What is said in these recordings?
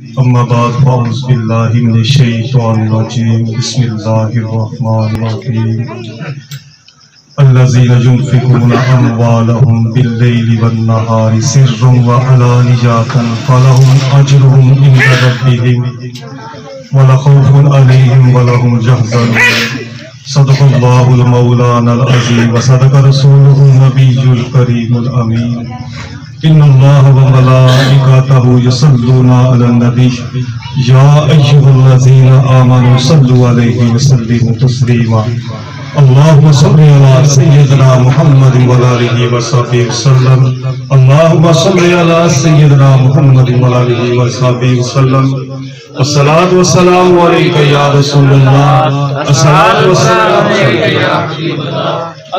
أما بعد فأعوذ بالله من الشيطان الرجيم بسم الله الرحمن الرحيم الذين ينفقون أموالهم بالليل والنهار سرا وعلانية فلهم أجرهم عند ربهم ولا خوف عليهم ولا هم يحزنون صدق الله المولانا العظيم وصدق رسوله النبي الكريم الأمين إن الله وملائكته يصلون على النبي يا أيها الذين آمنوا صلوا عليه وسلموا تسليما اللهم صل على سيدنا محمد وعلى آله وصحبه وسلم اللهم صل على سيدنا محمد وعلى آله وصحبه وسلم الصلاة والسلام عليك يا رسول الله الصلاة والسلام عليك يا حبيب الله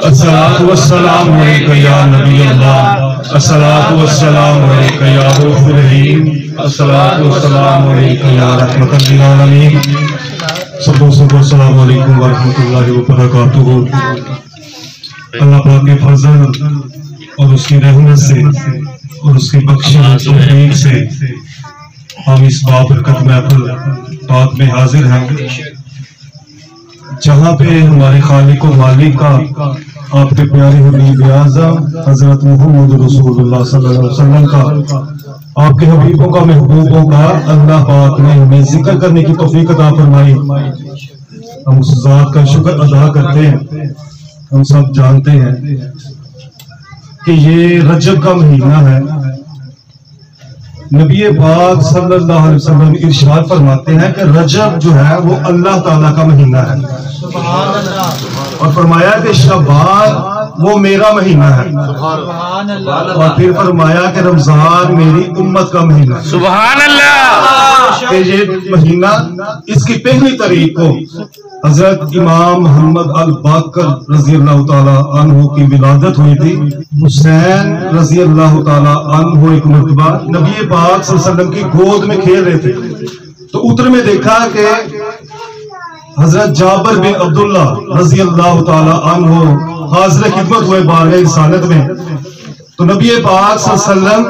الصلاة والسلام عليك يا نبي الله الصلاة والسلام عليك يا روح الرحيم الصلاة والسلام عليك يا رحمة للعالمين السلام علیکم ورحمۃ اللہ وبرکاتہ۔ اللہ پاک کے فضل اور اس کی رحمت سے اور اس کی بخشش توفیق سے ہم اس بابرکت محفل پاک میں حاضر ہیں، جہاں پہ ہمارے خالق و مالک کا، آپ کے پیارے حبیب اعظم حضرت محمد رسول اللہ صلی اللہ علیہ وسلم کا، آپ کے حبیبوں کا، محبوبوں کا اللہ پاک نے ہمیں ذکر کرنے کی توفیق عطا فرمائی۔ ہم اس ذات کا شکر ادا کرتے ہیں۔ ہم سب جانتے ہیں کہ یہ رجب کا مہینہ ہے۔ نبی پاک صلی اللہ علیہ وسلم ارشاد فرماتے ہیں کہ رجب جو ہے وہ اللہ تعالیٰ کا مہینہ ہے، اور فرمایا کہ شعبان وہ میرا مہینہ ہے، اور پھر فرمایا کہ رمضان میری امت کا مہینہ ہے۔ سبحان اللہ۔ کہ یہ مہینہ، اس کی پہلی تاریخ کو حضرت امام محمد الباقر رضی اللہ تعالیٰ عنہ کی ولادت ہوئی تھی۔ حسین رضی اللہ تعالیٰ عنہ ایک مرتبہ نبی پاک صلی اللہ علیہ وسلم کی گود میں کھیل رہے تھے، تو اتر میں دیکھا کہ حضرت جابر بن عبداللہ رضی اللہ تعالیٰ عنہ حاضر خدمت ہوئے بارگاہ رسالت میں، تو نبی پاک صلی اللہ علیہ وسلم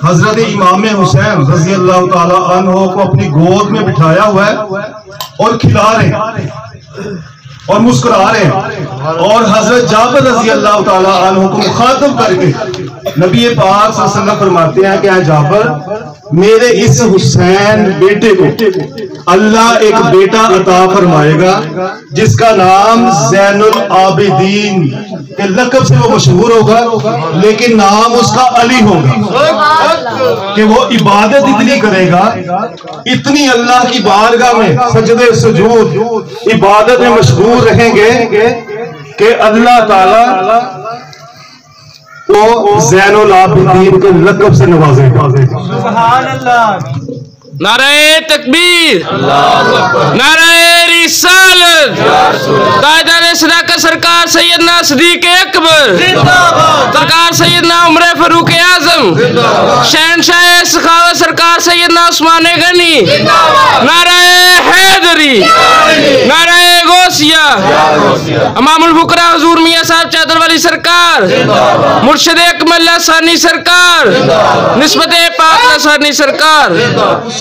حضرت امام حسین رضی اللہ تعالیٰ عنہ کو اپنی گود میں بٹھایا ہوا ہے اور کھلا رہے ہیں اور مسکرا رہے ہیں، اور حضرت جابر رضی اللہ تعالیٰ عنہ کو مخاطب کر کے نبی پاک صلی اللہ علیہ وسلم فرماتے ہیں کہ اے جابر، میرے اس حسین بیٹے کو اللہ ایک بیٹا عطا فرمائے گا جس کا نام زین العابدین کے لقب سے وہ مشہور ہوگا، لیکن نام اس کا علی ہوگا، کہ وہ عبادت اتنی کرے گا، اتنی اللہ کی بارگاہ میں سجدے سجود عبادت میں مشغول رہیں گے کہ اللہ تعالیٰ وہ زین العابدین کے لقب سے نوازے گا۔ سبحان اللہ۔ نعرہ تکبیر، نعرہ رسالت، تاجدار صداقت سرکار سیدنا صدیق اکبر، سرکار سیدنا عمر فاروق اعظم، شہنشاہ سخاوت سرکار سیدنا عثمان غنی، نعرہ حیدری، نعرہ غوثیہ، امام الفقراء حضور میاں صاحب چادر والی سرکار، مرشد اکمل ثانی سرکار، نسبت پاک ثانی سرکار۔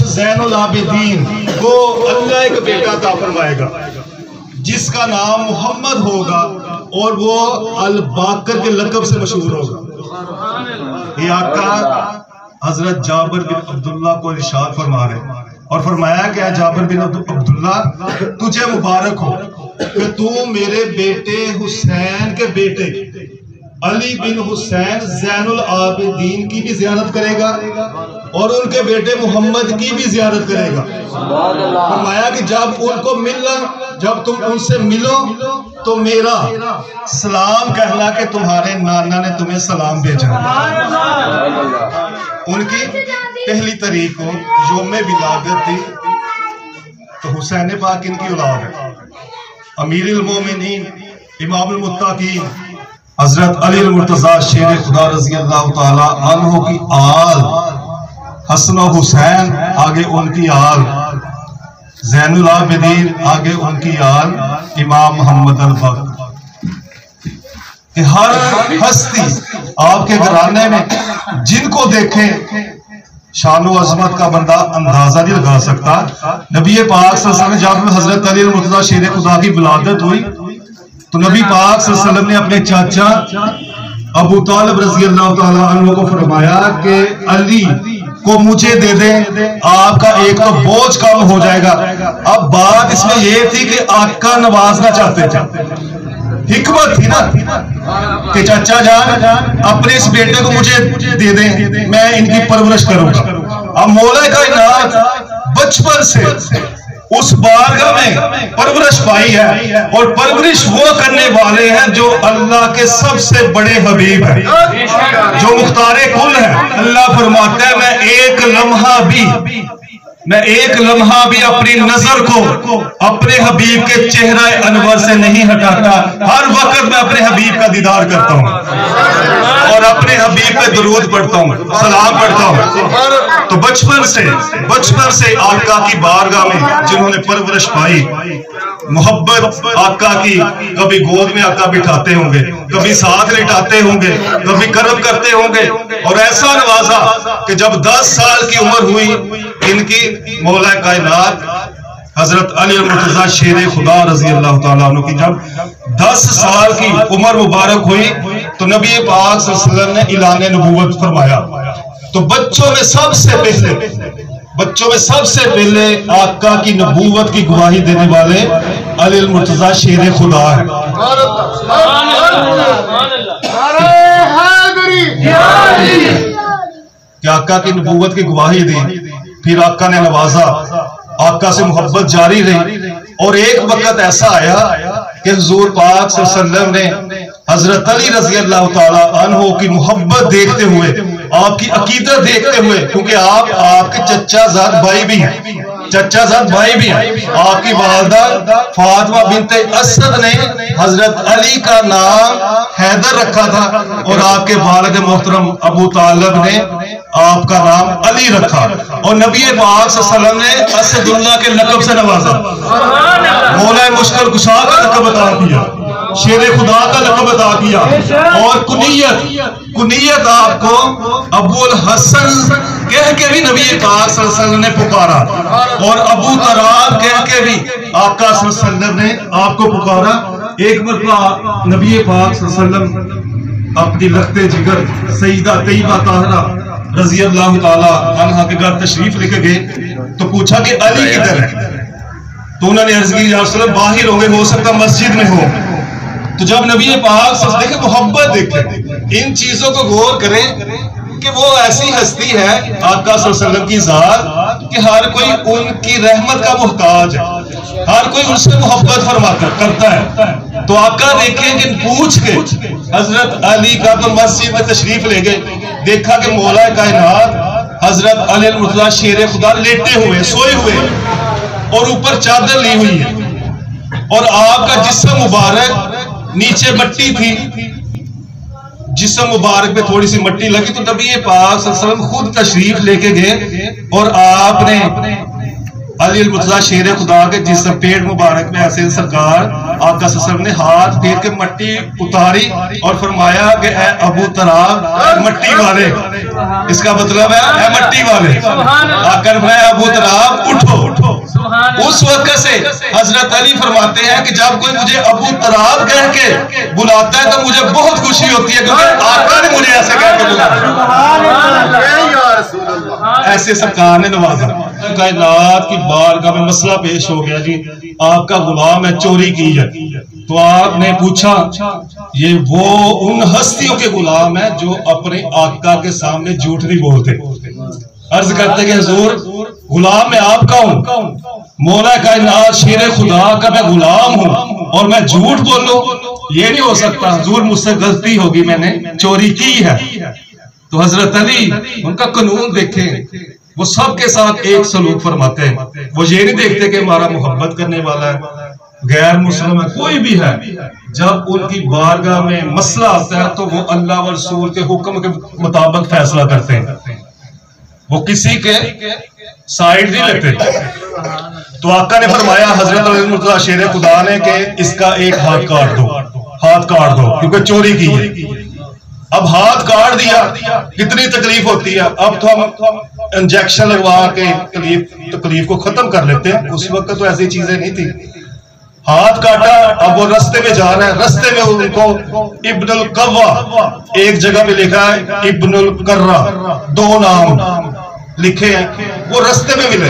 زین العابدین کو اللہ ایک بیٹا عطا فرمائے گا جس کا نام محمد ہوگا، اور وہ الباقر کے لقب سے مشہور ہوگا۔ یہ آقا حضرت جابر بن عبداللہ کو ارشاد فرما رہے ہیں، اور فرمایا کہ اے جابر بن عبداللہ، تجھے مبارک ہو کہ تو میرے بیٹے حسین کے بیٹے علی بن حسین زین العابدین کی بھی زیارت کرے گا، اور ان کے بیٹے محمد کی بھی زیارت کرے گا۔ فرمایا کہ جب تم ان سے ملو تو میرا سلام کہنا کہ تمہارے نانا نے تمہیں سلام بھیجا۔ ان کی پہلی تاریخ کو یوم ولادت تھی، تو حسین پاک ان کی اولاد ہے۔ امیر المومنین، امام المتقین حضرت علی المرتضیٰ شیر خدا رضی اللہ تعالیٰ عنہ کی آل، حسن و حسین آگے ان کی آل، زین العابدین آگے ان کی آل، امام محمد الباقر، کہ ہر ہستی آپ کے گھرانے میں جن کو دیکھیں شان و عظمت کا بندہ اندازہ نہیں لگا سکتا. نبی پاک صلی اللہ علیہ وسلم جب حضرت علی المرتضیٰ شیر خدا کی ولادت ہوئی تو نبی پاک صلی اللہ علیہ وسلم نے اپنے چاچا ابو طالب رضی اللہ تعالیٰ عنہ کو فرمایا کہ علی کو مجھے دے دیں، آپ کا ایک تو بوجھ کم ہو جائے گا. اب بات اس میں یہ تھی کہ آقا نوازنا چاہتے تھے، حکمت تھی نا کہ چاچا جان اپنے اس بیٹے کو مجھے دے دیں، میں ان کی پرورش کروں گا. اب مولا کائنات بچپن سے اس بارگاہ میں پرورش پائی ہے، اور پرورش وہ کرنے والے ہیں جو اللہ کے سب سے بڑے حبیب ہیں، جو مختار کل ہیں. اللہ فرماتا ہے میں ایک لمحہ بھی اپنی نظر کو اپنے حبیب کے چہرہ انور سے نہیں ہٹاتا. ہر وقت میں اپنے حبیب کا دیدار کرتا ہوں اور اپنے حبیب پہ درود پڑھتا ہوں، سلام پڑھتا ہوں. تو بچپن سے آقا کی بارگاہ میں جنہوں نے پرورش پائی، محبت آقا کی، کبھی گود میں آقا بٹھاتے ہوں گے، کبھی ساتھ لٹاتے ہوں گے، کبھی کرم کرتے ہوں گے، اور ایسا نوازا کہ جب 10 سال کی عمر ہوئی ان کی، مولا کائنات حضرت علی المرتضیٰ شیر خدا رضی اللہ تعالیٰ عنہ کی جب 10 سال کی عمر مبارک ہوئی تو نبی پاک صلی اللہ علیہ وسلم نے اعلان نبوت فرمایا. تو بچوں میں سب سے پہلے آقا کی نبوت کی گواہی دینے والے علی المرتضیٰ شیر خدا ہیں. کہ آقا کی نبوت کی گواہی دی، پھر آقا نے نوازا، آقا سے محبت جاری رہی. اور ایک وقت ایسا آیا کہ حضور پاک صلی اللہ علیہ وسلم نے حضرت علی رضی اللہ تعالیٰ عنہ کی محبت دیکھتے ہوئے، آپ کی عقیدت دیکھتے ہوئے، کیونکہ آپ کے چچا زاد بھائی بھی ہیں، آپ کی والدہ فاطمہ بنت اسد نے حضرت علی کا نام حیدر رکھا تھا، اور آپ کے والد محترم ابو طالب نے آپ کا نام علی رکھا، اور نبی پاک صلی اللہ علیہ وسلم نے اسد اللہ کے لقب سے نوازا، مولا مشکل کشا کا لقب عطا کیا، شیر خدا کا لقب عطا کیا، اور کنیت آپ کو ابو الحسن کہہ کے بھی نبی پاک صلی اللہ علیہ وسلم نے پکارا، اور ابو تراب کہہ کے بھی آقا صلی اللہ علیہ وسلم نے آپ کو پکارا. ایک مرتبہ نبی پاک صلی اللہ علیہ وسلم اپنی لخت جگر سیدہ طیبہ طاہرہ رضی اللہ تعالی عنہا کے گھر تشریف لے کے گئے تو پوچھا کہ علی کدھر ہے؟ تو انہوں نے عرض کی یا رسول اللہ باہر ہوں گے، ہو سکتا مسجد میں ہو. تو جب نبی پاک صلی اللہ علیہ وسلم دیکھیں، محبت دیکھیں، ان چیزوں کو غور کریں کہ وہ ایسی ہستی ہے آقا صلی اللہ علیہ وسلم کی ذات کہ ہر کوئی ان کی رحمت کا محتاج ہے، ہر کوئی ان سے محبت فرماتا کرتا ہے. تو آقا دیکھیں کہ پوچھ کے حضرت علی کا تو مسجد میں تشریف لے گئے، دیکھا کہ مولا کائنات حضرت علی المرتضیٰ شیر خدا لیٹے ہوئے، سوئے ہوئے، اور اوپر چادر لی ہوئی ہے، اور آپ کا جسم مبارک نیچے مٹی تھی، جسم مبارک پہ تھوڑی سی مٹی لگی. تو نبی پاک صلی اللہ علیہ وسلم خود تشریف لے کے گئے، اور آپ نے علی المرتضیٰ شیر خدا کے جسم پیٹ مبارک میں ایسے سرکار آقا صلی اللہ علیہ وسلم نے ہاتھ پھیر کے مٹی اتاری اور فرمایا کہ اے ابو تراب مٹی والے، اس کا مطلب ہے اے مٹی والے. آقا نے فرمایا ابو تراب اٹھو. اس وقت سے حضرت علی فرماتے ہیں کہ جب کوئی مجھے ابو تراب کہہ کے بلاتا ہے تو مجھے بہت خوشی ہوتی ہے، کیونکہ آقا نے مجھے ایسے کہہ کے بلایا، ایسے سرکار نے نوازا. کائنات کی بارگاہ میں مسئلہ پیش ہو گیا، جی آپ کا غلام ہے، چوری کی ہے. تو آپ نے پوچھا یہ وہ ان ہستیوں کے غلام ہیں جو اپنے آقا کے سامنے جھوٹ نہیں بولتے. عرض کرتے کہ حضور غلام میں آپ کا ہوں، مولا کائنات شیر خدا کا میں غلام ہوں اور میں جھوٹ بولوں؟ یہ نہیں ہو سکتا حضور، مجھ سے غلطی ہوگی، میں نے چوری کی ہے. تو حضرت علی ان کا قانون دیکھیں، وہ سب کے ساتھ ایک سلوک فرماتے ہیں. وہ یہ نہیں دیکھتے کہ ہمارا محبت کرنے والا ہے، غیر مسلم ہے، کوئی بھی ہے. جب ان کی بارگاہ میں مسئلہ آتا ہے تو وہ اللہ و رسول کے حکم کے مطابق فیصلہ کرتے ہیں، وہ کسی کے سائیڈ نہیں لیتے. تو آقا نے فرمایا حضرت علی المرتضیٰ شیر خدا نے کہ اس کا ایک ہاتھ کاٹ دو، کیونکہ چوری کی ہے. اب ہاتھ کاٹ دیا کتنی تکلیف ہوتی ہے. اب تو ہم انجیکشن لگوا کے تکلیف کو ختم کر لیتے ہیں. اس وقت تو ایسی چیزیں نہیں تھی. ہاتھ کاٹا, اب وہ رستے میں جا رہا ہے. رستے میں ان کو ابن القوا ایک جگہ پہ لکھا ہے ابن القرہ, 2 نام لکھے ہیں. وہ رستے میں ملے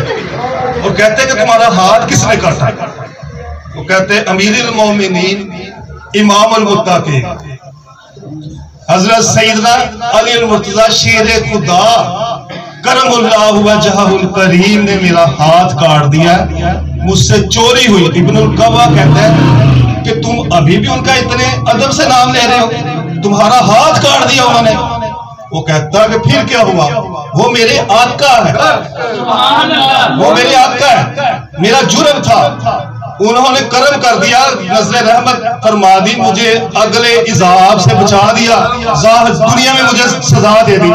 اور کہتے ہیں کہ تمہارا ہاتھ کس نے کاٹا؟ وہ کہتے ہیں امیر المومنین امام المتقین حضرت سیدنا علی المرتضی شیر خدا کرم اللہ وجہہ الکریم نے میرا ہاتھ کاٹ دیا, مجھ سے چوری ہوئی. ابن القوا کہتا ہے کہ تم ابھی بھی ان کا اتنے ادب سے نام لے رہے ہو, تمہارا ہاتھ کاٹ دیا انہوں نے. وہ کہتا کہ پھر کیا ہوا؟ وہ میرے آقا ہے, وہ میرے آقا ہے, میرا جرم تھا, انہوں نے کرم کر دیا, نظر رحمت فرما دی, مجھے اگلے عذاب سے بچا دیا, دنیا میں مجھے سزا دے دی.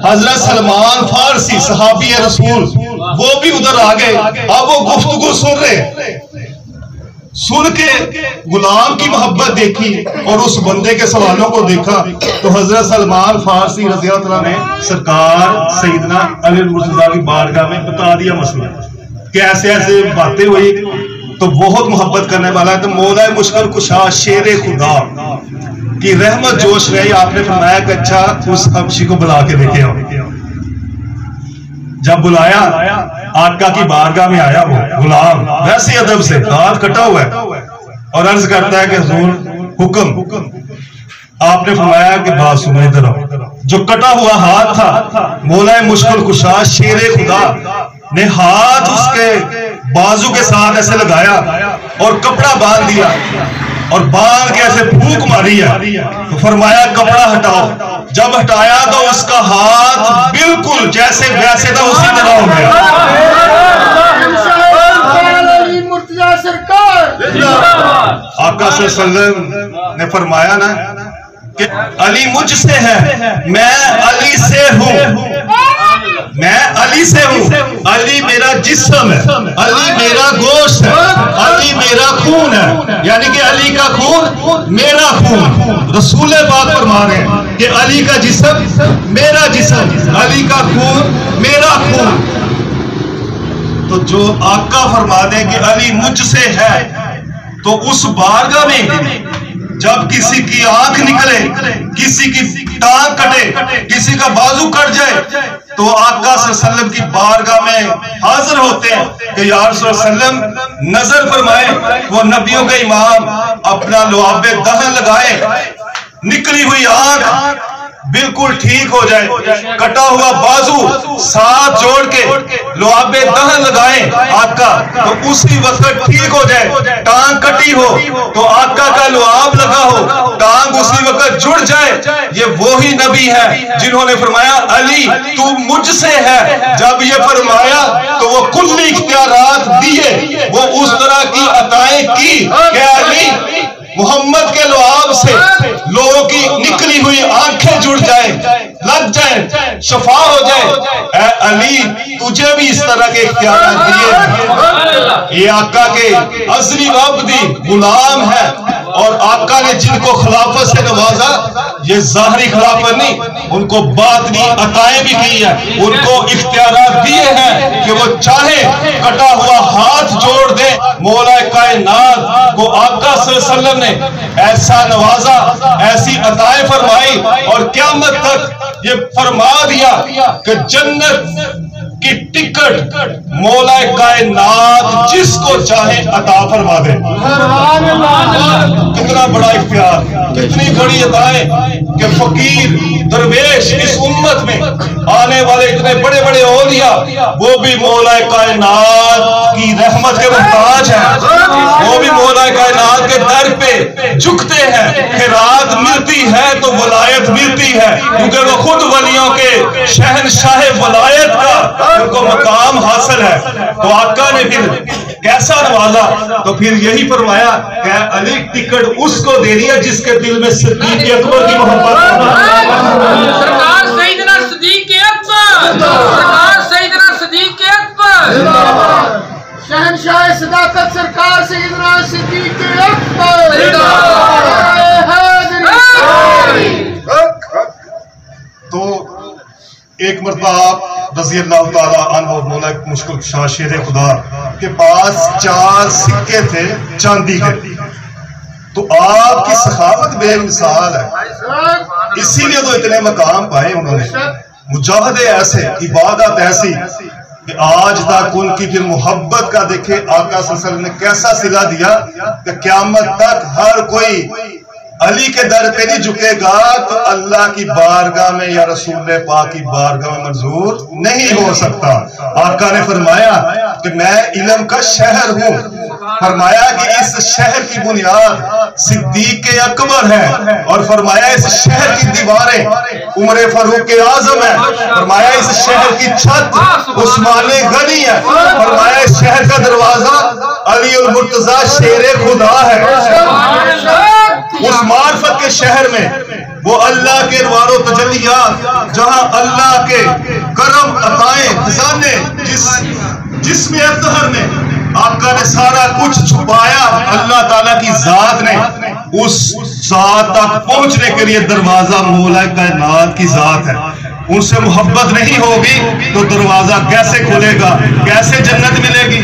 حضرت سلمان فارسی صحابی رسول وہ بھی ادھر آ گئے. اب وہ گفتگو سن رہے, سن کے غلام کی محبت دیکھی اور اس بندے کے سوالوں کو دیکھا تو حضرت سلمان فارسی رضی اللہ عنہ نے سرکار سیدنا علی المرتضی کی بارگاہ میں بتا دیا مسئلہ کہ ایسے ایسے باتیں ہوئی. تو بہت محبت کرنے والا ہے. تو مولا مشکل کشا شیر خدا کی رحمت جوش رہی. آپ نے فرمایا کہ اچھا اس حبشی کو بلا کے دیکھے ہو. جب بلایا آقا کی بارگاہ میں آیا وہ غلام ویسے ادب سے, ہاتھ کٹا ہوا ہے اور عرض کرتا ہے کہ حضور حکم. آپ نے فرمایا کہ بات سنو ادھر آؤ. جو کٹا ہوا ہاتھ تھا مولا مشکل کشا شیر خدا نے ہاتھ اس کے بازو کے ساتھ ایسے لگایا اور کپڑا باندھ دیا اور باندھ کے ایسے پھونک ماری ہے. تو فرمایا کپڑا ہٹاؤ. جب ہٹایا تو اس کا ہاتھ بالکل جیسے ویسے تھا اسی طرح ہو گیا. آقا صلی اللہ علیہ وسلم نے فرمایا نا کہ علی مجھ سے ہے, میں علی سے ہوں, میں علی سے ہوں. علی میرا جسم ہے, علی میرا گوشت ہے, علی میرا خون ہے, یعنی کہ علی کا خون میرا خون. رسول پاک فرما رہے ہیں کہ علی کا جسم میرا جسم, علی کا خون میرا خون. تو جو آقا فرما دیں کہ علی مجھ سے ہے تو اس بارگاہ میں جب کسی کی آنکھ نکلے, کسی کی ٹانگ کٹے, کسی کا بازو کٹ جائے تو آقا صلی اللہ علیہ وسلم کی بارگاہ میں حاضر ہوتے ہیں کہ یا رسول اللہ صلی اللہ علیہ وسلم نظر فرمائے. وہ نبیوں کے امام اپنا لعاب دہن لگائے, نکلی ہوئی آنکھ بالکل ٹھیک ہو جائے, کٹا ہوا بازو ساتھ جوڑ کے لعاب دہن لگائیں آقا تو اسی وقت ٹھیک ہو جائے. ٹانگ کٹی ہو تو آقا کا لعاب لگا ہو, ٹانگ اسی وقت جڑ جائے. یہ وہی نبی ہے جنہوں نے فرمایا علی تو مجھ سے ہے. جب یہ فرمایا تو وہ کلی اختیارات دیے, وہ اس طرح کی عطائیں کی کہ علی محمد کے لعاب سے لوگوں کی نکلی ہوئی آنکھیں جڑ جائیں, لگ جائیں, شفا ہو جائے. اے علی تجھے بھی اس طرح کے اختیارات دیے. یہ آقا کے ازلی عبدی غلام ہے اور آقا نے جن کو خلافت سے نوازا یہ ظاہری خلافت نہیں, ان کو باطنی عطائیں بھی کی ہے, ان کو اختیارات دیے ہیں کہ وہ چاہے کٹا ہوا ہاتھ جوڑ دے. مولا کائنات کو آقا صلی اللہ علیہ وسلم نے ایسا نوازا, ایسی عطائیں فرمائی اور قیامت تک یہ فرما دیا کہ جنت کی ٹکٹ مولا کائنات جس کو چاہے عطا فرما دے. کتنا بڑا اختیار, کتنی بڑی عطائیں کہ فقیر درویش اس امت میں آنے والے اتنے بڑے بڑے اولیاء وہ بھی مولا کائنات کی رحمت کے محتاج ہیں, وہ بھی مولا کائنات کے در پہ جھکتے ہیں. خیرات ملتی ہے تو ولایت ملتی ہے کیونکہ وہ خود ولیوں کے شہنشاہ ولایت کا ان کو مقام حاصل ہے. تو آقا نے پھر کیسا نوازا, تو پھر یہی فرمایا کہ علی ٹکٹ اس کو دے دیا جس کے دل میں صدیق اکبر کی محبت ہے. سرکار سیدنا صدیق اکبر, سرکار سیدنا صدیق اکبر, شہنشاہ صداقت سرکار سیدنا صدیق اکبر. ایک مرتبہ آپ رضی اللہ تعالیٰ عنہ مولا مشکل کشا شیر خدا کے پاس 4 سکے تھے چاندی کے، تو آپ کی سخاوت بے مثال ہے، اسی لیے تو اتنے مقام پائے انہوں نے، مجاہدے ایسے، عبادت ایسی کہ آج تک ان کی پھر محبت کا دیکھے آقا صلی اللہ علیہ وسلم نے کیسا صلہ دیا کہ قیامت تک ہر کوئی علی کے در پہ نہیں جھکے گا تو اللہ کی بارگاہ میں یا رسول پاک کی بارگاہ میں منظور نہیں ہو سکتا۔ آقا نے فرمایا کہ میں علم کا شہر ہوں، فرمایا کہ اس شہر کی بنیاد صدیق اکبر ہے، اور فرمایا اس شہر کی دیواریں عمر فاروق اعظم ہے، فرمایا اس شہر کی چھت عثمان غنی ہے، فرمایا اس شہر کا دروازہ علی المرتضیٰ شیر خدا ہے۔ اس معرفت کے شہر میں وہ اللہ کے انوار و تجلیات، جہاں اللہ کے کرم عطائیں خزانے جس میں اظہر میں آقا نے سارا کچھ چھپایا، اللہ تعالیٰ کی ذات نے اس ذات تک پہنچنے کے لیے دروازہ مولا کائنات کی ذات ہے۔ ان سے محبت نہیں ہوگی تو دروازہ کیسے کھلے گا؟ کیسے جنت ملے گی؟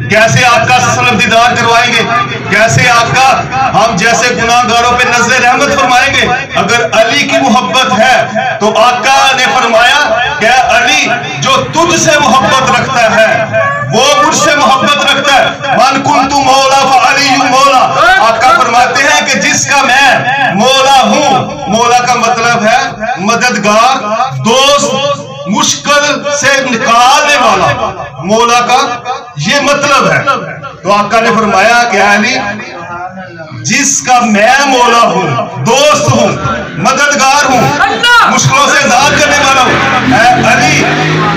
کیسے آقا صلی اللہ علیہ وسلم دیدار کروائیں گے؟ کیسے آقا ہم جیسے گناہگاروں پہ نظر رحمت فرمائیں گے؟ اگر علی کی محبت ہے تو آقا نے فرمایا کہ علی جو تجھ سے محبت رکھتا ہے وہ مجھ سے محبت رکھتا ہے، من کنت مولا فعلی مولا۔ آقا فرماتے ہیں کہ جس کا میں مولا ہوں، مولا کا مطلب ہے مددگار، دوست، مشکل سے نکالنے والا، مولا کا یہ مطلب ہے۔ تو آقا نے فرمایا کہ علی جس کا میں مولا ہوں، دوست ہوں، مددگار ہوں، مشکلوں سے آزاد کرنے والا ہوں، اے علی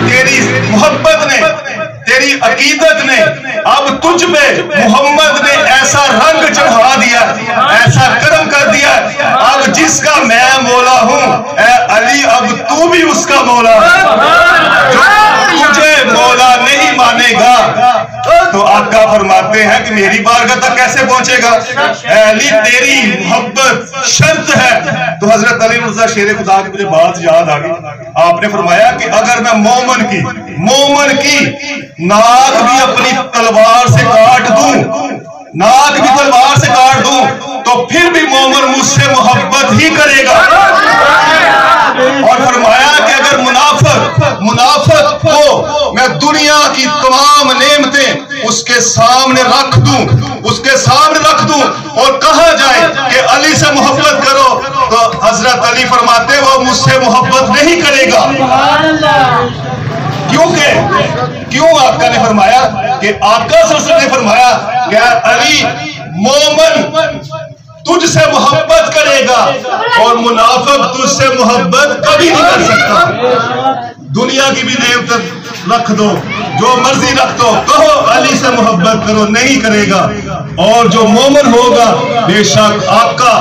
تیری محبت نے، تیری عقیدت نے اب تجھ پہ محمد نے ایسا رنگ چڑھا دیا، ایسا کرم کر دیا، اب جس کا میں مولا ہوں اے علی اب تو بھی اس کا مولا ہے۔ جو تجھے مولا نہیں مانے گا تو آقا فرماتے ہیں کہ میری بارگاہ تک کیسے پہنچے گا؟ اے علی تیری محبت شرط ہے۔ تو حضرت علی مرزا شیر خدا کی مجھے بات یاد آ گئی، آپ نے فرمایا کہ اگر میں مومن کی ناک بھی اپنی تلوار سے کاٹ دوں، ناک بھی تلوار سے کاٹ دوں تو پھر بھی مومن مجھ سے محبت ہی کرے گا۔ اور فرمایا کہ اگر منافق کو میں دنیا کی تمام نعمتیں اس کے سامنے رکھ دوں اور کہا جائے کہ علی سے محبت کرو تو حضرت علی فرماتے وہ مجھ سے محبت نہیں کرے گا۔ کیوں آقا نے فرمایا کہ آقا صلی اللہ علیہ وسلم نے فرمایا کہ علی مومن تجھ سے محبت کرے گا اور منافق تجھ سے محبت کبھی نہیں کر سکتا۔ دنیا کی بھی نعمت رکھ دو، جو مرضی رکھ دو، کہو علی سے محبت کرو، نہیں کرے گا۔ اور جو مومن ہوگا بے شک آقا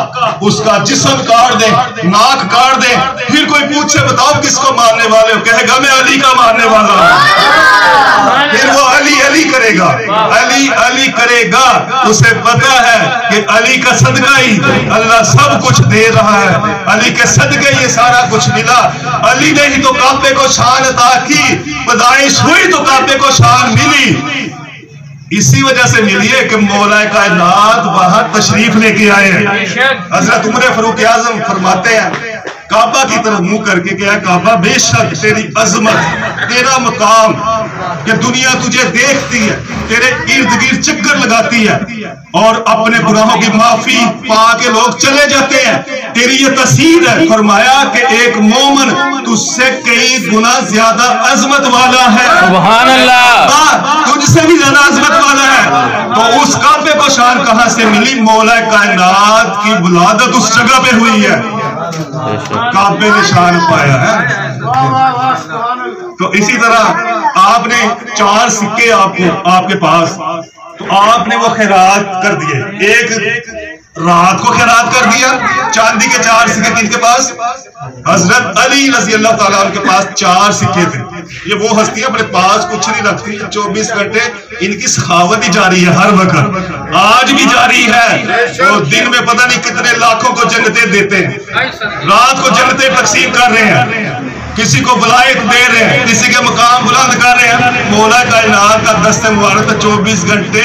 اس کا جسم کاٹ دے، ناک کاٹ دے، پھر کوئی پوچھے بتاؤ کس کو ماننے والے ہو، کہے گا میں علی کا ماننے والا ہوں، پھر وہ علی کرے گا، علی کرے گا۔ اسے پتا ہے کہ علی کا صدقہ ہی اللہ سب کچھ دے رہا ہے، علی کے صدقے یہ سارا کچھ ملا، علی نے ہی تو کعبے کو شان عطا کی، پیدائش ہوئی تو کعبے کو شان ملی، اسی وجہ سے ملی ہے کہ مولا کائنات وہاں تشریف لے کے آئے ہیں۔ حضرت عمر فاروق اعظم فرماتے ہیں کعبہ کی طرف منہ کر کے کہ کعبہ بے شک تیری عظمت، تیرا مقام کہ دنیا تجھے دیکھتی ہے، تیرے ارد گرد چکر لگاتی ہے اور اپنے گناہوں کی معافی پا کے لوگ چلے جاتے ہیں، تیری یہ تصویر ہے۔ فرمایا کہ ایک مومن تجھ سے کئی گنا زیادہ عظمت والا ہے، سبحان اللہ، تجھ سے بھی زیادہ عظمت والا ہے۔ تو اس کعبے کو شان کہاں سے ملی؟ مولا کائنات کی ولادت اس جگہ پہ ہوئی ہے، کعبے نے شان پایا ہے۔ تو اسی طرح آپ نے 4 سکے آپ کے پاس، تو آپ نے وہ خیرات کر دیے، ایک رات کو خیرات کر دیا، چاندی کے 4 سکے کن کے پاس؟ حضرت علی رضی اللہ تعالیٰ عنہ کے پاس 4 سکے تھے۔ یہ وہ ہستی اپنے پاس کچھ نہیں رکھتی، 24 گھنٹے ان کی سخاوت ہی جاری ہے، ہر وقت آج بھی جاری ہے۔ وہ دن میں پتہ نہیں کتنے لاکھوں کو جنتیں دیتے ہیں، رات کو جنتیں تقسیم کر رہے ہیں۔ کسی کو ولایت دے رہے ہیں، کسی کے مقام بلند کر رہے ہیں. مولا کائنات کا دست مبارک 24 گھنٹے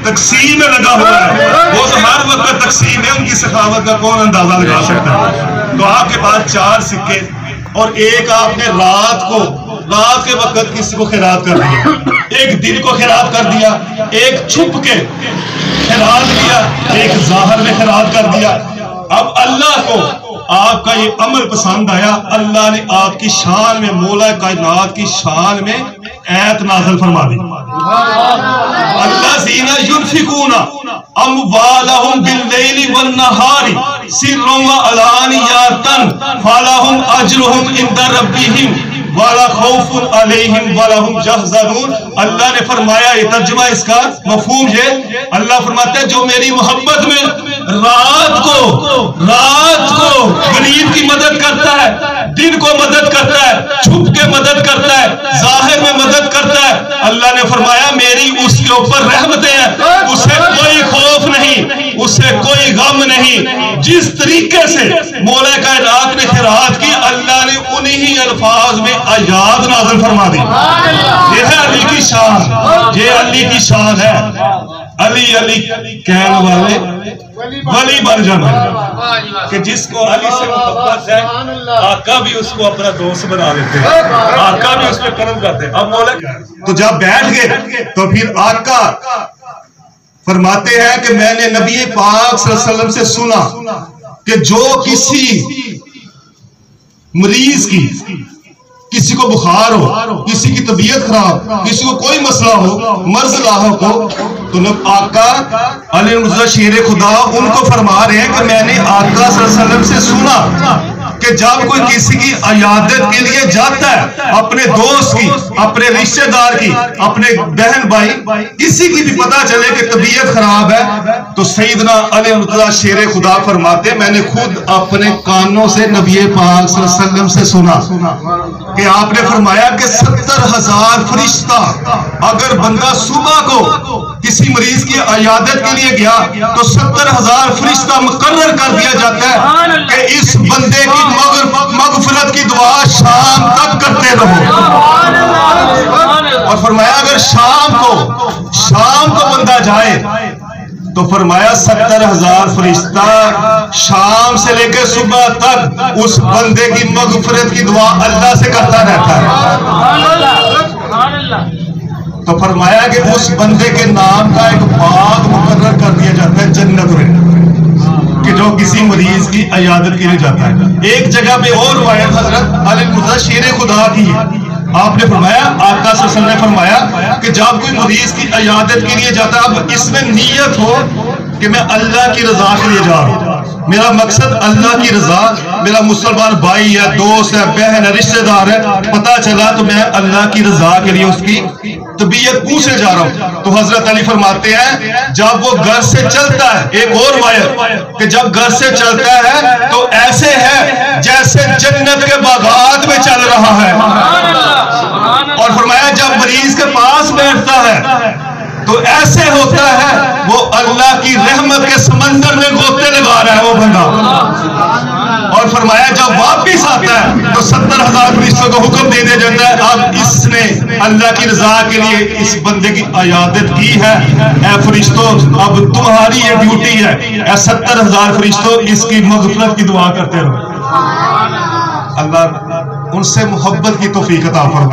تقسیم میں لگا ہوا ہے. وہ تو ہر وقت تقسیم ہے، ان کی سخاوت کا کون اندازہ لگا سکتا ہے. تو آپ کے پاس 4 سکے اور ایک آپ نے رات کے وقت کسی کو خیرات کر دیا، ایک دن کو خیرات کر دیا، ایک چھپ کے خیرات دیا، ایک ظاہر میں خیرات کر دیا. اب اللہ کو آپ کا یہ عمل پسند آیا، اللہ نے آپ کی شان میں، مولا کائنات کی شان میں آیت نازل فرما دی. الذین ینفقون اموالہم باللیل والنہار سرا وعلانیۃ فلہم اجرہم عند ربہم ولا خوف علیہم ولا ہم یحزنون. اللہ نے فرمایا، یہ ترجمہ اس کا مفہوم یہ، اللہ فرماتا ہے جو میری محبت میں رات کو غریب کی مدد کرتا ہے، دن کو مدد کرتا ہے، چھپ کے مدد کرتا ہے، ظاہر میں مدد کرتا ہے، اللہ نے فرمایا میری اس کے اوپر رحمتیں ہیں، اسے کوئی خوف نہیں، اسے کوئی غم نہیں. جس طریقے سے مولا کائنات نے خیرات کی، اللہ نے انہی الفاظ میں آیات نازل فرما دی. یہ ہے علی کی شان، یہ علی کی شان ہے. علی علی کہنے والے ولی بن جانا، کہ جس کو علی سے محبت ہے آقا بھی اس کو اپنا دوست بنا دیتے ہیں، آقا بھی اس پہ کرم کرتے ہیں. اب مولا تو جب بیٹھ گئے تو پھر آقا فرماتے ہیں کہ میں نے نبی پاک صلی اللہ علیہ وسلم سے سنا کہ جو کسی مریض کی، کسی کو بخار ہو، کسی کی طبیعت خراب، کسی کو کوئی مسئلہ ہو، مرض لاحق ہو، تو آقا علی مرتضیٰ شیر خدا ان کو فرما رہے ہیں کہ میں نے آقا صلی اللہ علیہ وسلم سے سنا کہ جب کوئی کسی کی عیادت کے لیے جاتا ہے، اپنے دوست کی، اپنے رشتہ دار کی، اپنے بہن بھائی، کسی کی بھی پتہ چلے کہ طبیعت خراب ہے، تو سیدنا علی مرتضیٰ شیر خدا فرماتے میں نے خود اپنے کانوں سے نبی پاک صلی اللہ علیہ وسلم سے سنا کہ آپ نے فرمایا کہ 70,000 فرشتہ، اگر بندہ صبح کو کسی مریض کی عیادت کے لیے گیا تو 70,000 فرشتہ مقرر کر دیا جاتا ہے کہ اس بندے کی مغفرت کی دعا شام تک کرتے رہو. اور فرمایا اگر شام کو بندہ جائے تو فرمایا 70,000 فرشتہ شام سے لے کے صبح تک اس بندے کی مغفرت کی دعا اللہ سے کرتا رہتا ہے. تو فرمایا کہ اس بندے کے نام کا ایک باغ مقرر کر دیا جاتا ہے جنت میں، کہ جو کسی مریض کی عیادت کے لیے جاتا ہے. ایک جگہ پہ اور روایت حضرت علی مرتضیٰ شیر خدا کی ہے، آپ نے فرمایا، آقا صلی اللہ علیہ وسلم نے فرمایا کہ جب کوئی مریض کی عیادت کے لیے جاتا ہے، اب اس میں نیت ہو کہ میں اللہ کی رضا کے لیے جا رہا ہوں، میرا مقصد اللہ کی رضا، میرا مسلمان بھائی ہے، دوست ہے، بہن ہے، رشتہ دار ہے، پتہ چلا تو میں اللہ کی رضا کے لیے اس کی طبیعت پوچھنے جا رہا ہوں. تو حضرت علی فرماتے ہیں جب وہ گھر سے چلتا ہے، ایک اور روایت کہ جب گھر سے چلتا ہے تو ایسے ہے جیسے جنت کے باغات میں چل رہا ہے. اور فرمایا جب مریض کے پاس بیٹھتا ہے تو ایسے ہوتا ہے وہ اللہ کی رحمت کے سمندر میں غوطے لگا رہا ہے وہ بندہ. اور فرمایا جب واپس آتا ہے تو 70,000 فرشتوں کو حکم دے دیا جاتا ہے اب اس نے اللہ کی رضا کے لیے اس بندے کی عیادت کی ہے، اے فرشتوں اب تمہاری یہ ڈیوٹی ہے، اے 70,000 فرشتوں اس کی مغفرت کی دعا کرتے رہو. اللہ ان سے محبت کی توفیق عطا فرمائے.